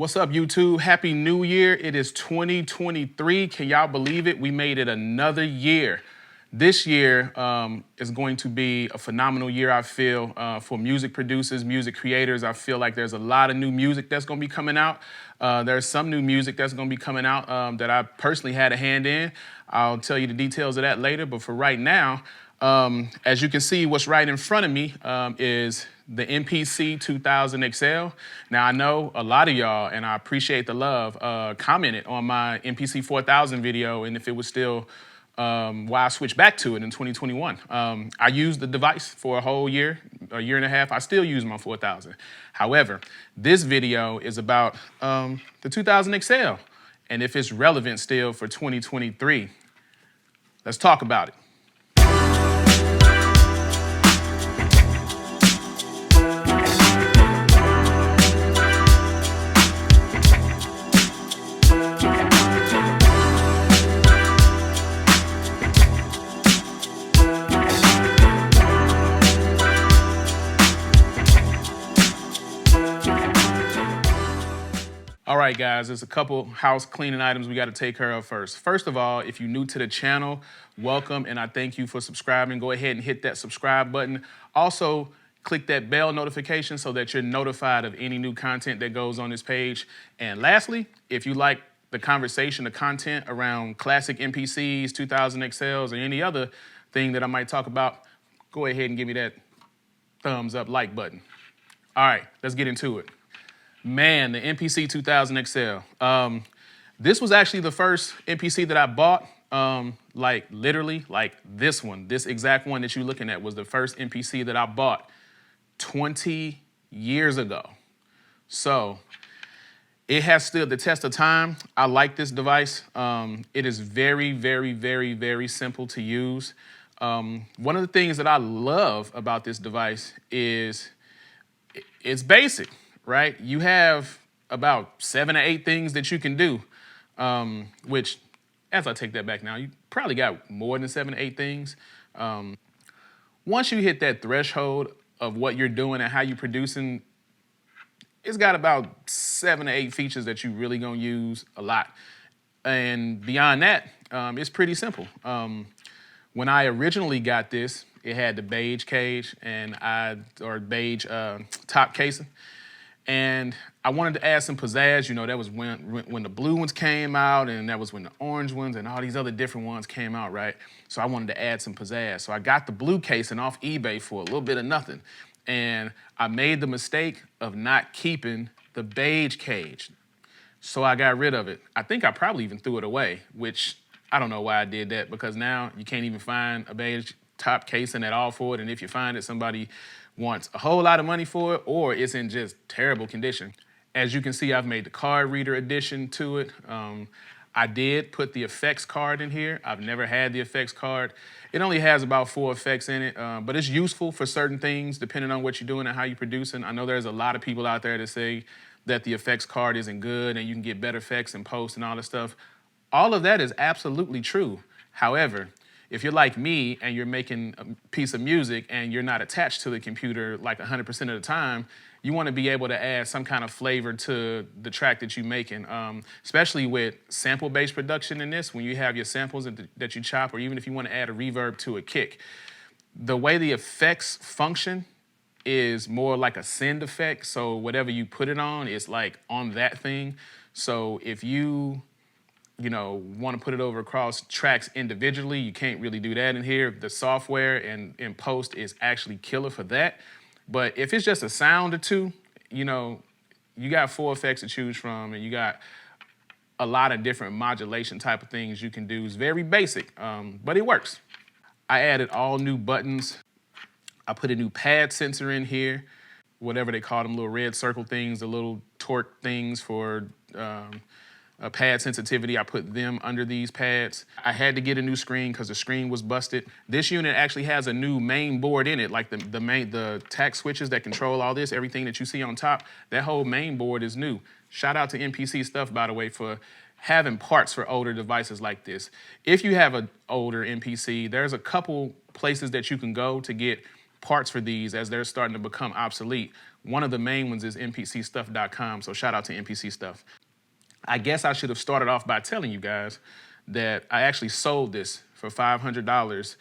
What's up, YouTube? Happy New Year. It is 2023. Can y'all believe it? We made it another year. This year is going to be a phenomenal year, I feel, for music producers, music creators. I feel like there's a lot of new music that's going to be coming out. There's some new music that's going to be coming out that I personally had a hand in. I'll tell you the details of that later, but for right now, as you can see, what's right in front of me is the MPC 2000XL. Now, I know a lot of y'all, and I appreciate the love, commented on my MPC 4000 video, and if it was still why I switched back to it in 2021. I used the device for a whole year, a year and a half. I still use my 4000. However, this video is about the 2000XL and if it's relevant still for 2023. Let's talk about it. All right, guys, there's a couple house cleaning items we got to take care of first. First of all, if you're new to the channel, welcome, and I thank you for subscribing. Go ahead and hit that subscribe button. Also, click that bell notification so that you're notified of any new content that goes on this page. And lastly, if you like the conversation, the content around classic MPCs, 2000XLs, or any other thing that I might talk about, go ahead and give me that thumbs up like button. All right, let's get into it. Man, the MPC 2000XL. This was actually the first MPC that I bought, literally, this one, this exact one that you're looking at was the first MPC that I bought 20 years ago. So it has stood the test of time. I like this device. It is very, very, very, very simple to use. One of the things that I love about this device is it's basic. Right? You have about 7 or 8 things that you can do, which, as I take that back now, you probably got more than 7 or 8 things. Once you hit that threshold of what you're doing and how you're producing, it's got about 7 or 8 features that you really gonna use a lot. And beyond that, it's pretty simple. When I originally got this, it had the beige cage or beige top casing. And I wanted to add some pizzazz. You know, that was when the blue ones came out, and that was when the orange ones and all these other different ones came out, right? So I wanted to add some pizzazz. So I got the blue casing off eBay for a little bit of nothing. And I made the mistake of not keeping the beige cage. So I got rid of it. I think I probably even threw it away, which I don't know why I did that, because now you can't even find a beige top casing at all for it. And if you find it, somebody wants a whole lot of money for it, or it's in just terrible condition. As you can see, I've made the card reader addition to it. I did put the effects card in here. I've never had the effects card. It only has about 4 effects in it, but it's useful for certain things depending on what you're doing and how you're producing. I know there's a lot of people out there that say that the effects card isn't good and you can get better effects in post and all this stuff. All of that is absolutely true. However, if you're like me and you're making a piece of music and you're not attached to the computer like 100% of the time, you want to be able to add some kind of flavor to the track that you're making, especially with sample-based production in this, when you have your samples that you chop, or even if you want to add a reverb to a kick. The way the effects function is more like a send effect, so whatever you put it on, it's like on that thing. So if you want to put it over across tracks individually, you can't really do that in here. The software and in post is actually killer for that. But if it's just a sound or two, you got 4 effects to choose from, and you got a lot of different modulation type of things you can do. It's very basic, but it works. I added all new buttons. I put a new pad sensor in here, whatever they call them, little red circle things, the little torque things for pad sensitivity. I put them under these pads. I had to get a new screen because the screen was busted. This unit actually has a new main board in it, like the tact switches that control all this, everything that you see on top. That whole main board is new. Shout out to MPC Stuff, by the way, for having parts for older devices like this. If you have an older MPC, there's a couple places that you can go to get parts for these as they're starting to become obsolete. One of the main ones is MPCstuff.com, so shout out to MPC Stuff. I guess I should have started off by telling you guys that I actually sold this for $500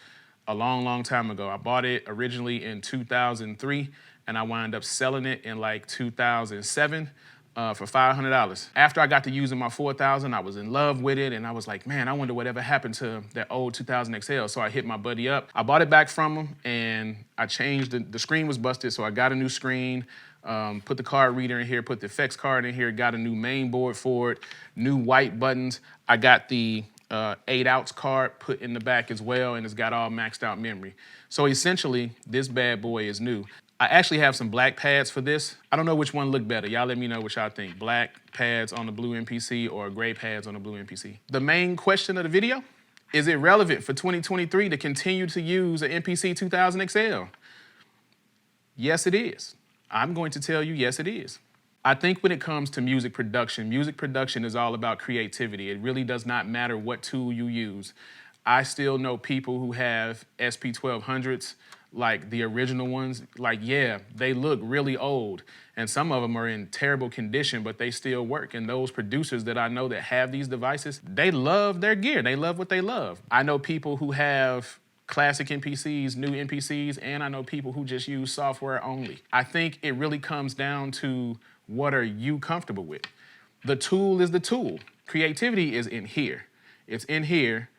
a long, long time ago. I bought it originally in 2003, and I wound up selling it in like 2007 for $500. After I got to using my 4000, I was in love with it, and I was like, man, I wonder whatever happened to that old 2000XL. So I hit my buddy up. I bought it back from him, and I changed the screen was busted, so I got a new screen, put the card reader in here, put the effects card in here, got a new main board for it, new white buttons. I got the 8-ounce card put in the back as well, and it's got all maxed out memory. So essentially, this bad boy is new. I actually have some black pads for this. I don't know which one look better. Y'all let me know what y'all think. Black pads on the blue MPC or gray pads on the blue MPC. The main question of the video, is it relevant for 2023 to continue to use an MPC 2000XL? Yes, it is. I'm going to tell you, yes, it is. I think when it comes to music production is all about creativity. It really does not matter what tool you use. I still know people who have SP1200s, like the original ones, like, yeah, they look really old, and some of them are in terrible condition, but they still work. And those producers that I know that have these devices, they love their gear. They love what they love. I know people who have classic MPCs, new MPCs, and I know people who just use software only. I think it really comes down to what are you comfortable with? The tool is the tool. Creativity is in here. It's in here,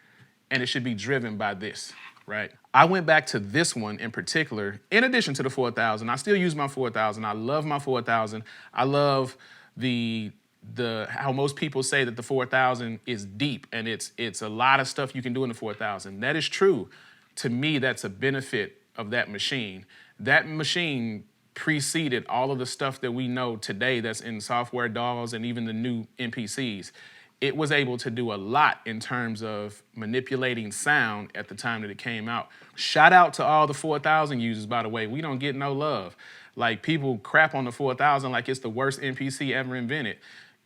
and it should be driven by this, right? I went back to this one in particular, in addition to the 4000. I still use my 4000. I love my 4000. I love how most people say that the 4000 is deep, and it's a lot of stuff you can do in the 4000. That is true. To me, that's a benefit of that machine. That machine preceded all of the stuff that we know today that's in software DAWs and even the new MPCs. It was able to do a lot in terms of manipulating sound at the time that it came out. Shout out to all the 4000 users, by the way. We don't get no love. Like, people crap on the 4000 like it's the worst MPC ever invented.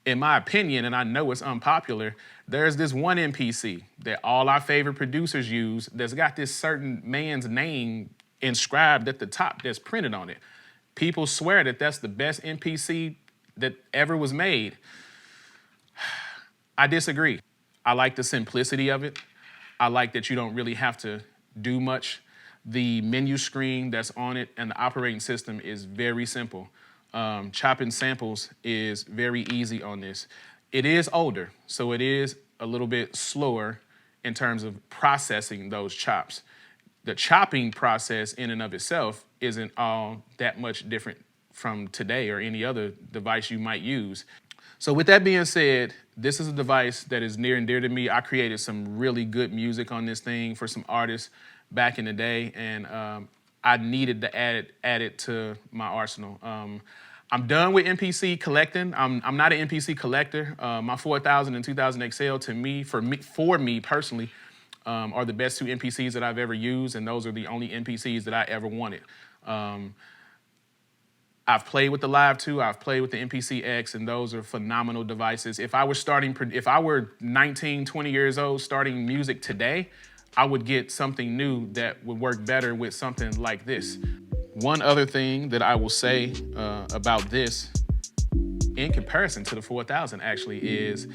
In my opinion, and I know it's unpopular, there's this one MPC that all our favorite producers use that's got this certain man's name inscribed at the top that's printed on it. People swear that that's the best MPC that ever was made. I disagree. I like the simplicity of it. I like that you don't really have to do much. The menu screen that's on it and the operating system is very simple. Chopping samples is very easy on this. It is older, so it is a little bit slower in terms of processing those chops. The chopping process in and of itself isn't all that much different from today or any other device you might use. So with that being said, this is a device that is near and dear to me. I created some really good music on this thing for some artists back in the day, and I needed to add it to my arsenal. I'm done with MPC collecting. I'm not an MPC collector. My 4000 and 2000XL, for me personally, are the best two MPCs that I've ever used, and those are the only MPCs that I ever wanted. I've played with the Live 2, I've played with the MPC X, and those are phenomenal devices. If I were 19, 20 years old starting music today, I would get something new that would work better with something like this. One other thing that I will say about this, in comparison to the 4000 actually, is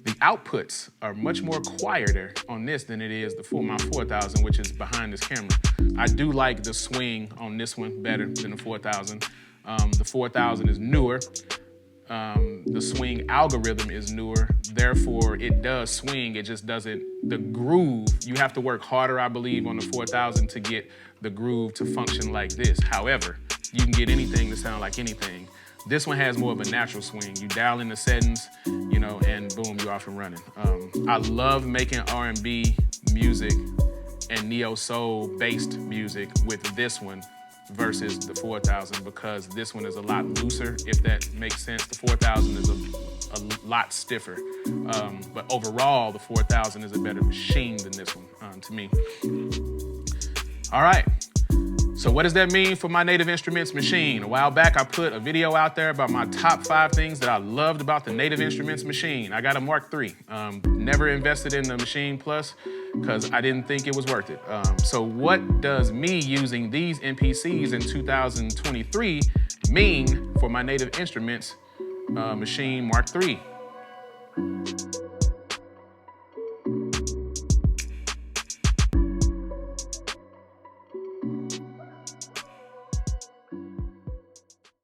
the outputs are much more quieter on this than it is my 4000, which is behind this camera. I do like the swing on this one better than the 4000. The 4000 is newer. The swing algorithm is newer. Therefore, it does swing. It just doesn't, the groove, you have to work harder, I believe, on the 4000 to get the groove to function like this. However, you can get anything to sound like anything. This one has more of a natural swing. You dial in the settings, and boom, you're off and running. I love making R&B music and neo-soul based music with this one versus the 4000, because this one is a lot looser, if that makes sense. The 4000 is a lot stiffer. But overall, the 4000 is a better machine than this one, to me. All right, So what does that mean for my Native Instruments machine? A while back, I put a video out there about my top 5 things that I loved about the Native Instruments machine. I got a Mark III. Never invested in the Machine Plus because I didn't think it was worth it. So what does me using these MPCs in 2023 mean for my Native Instruments machine Mark III?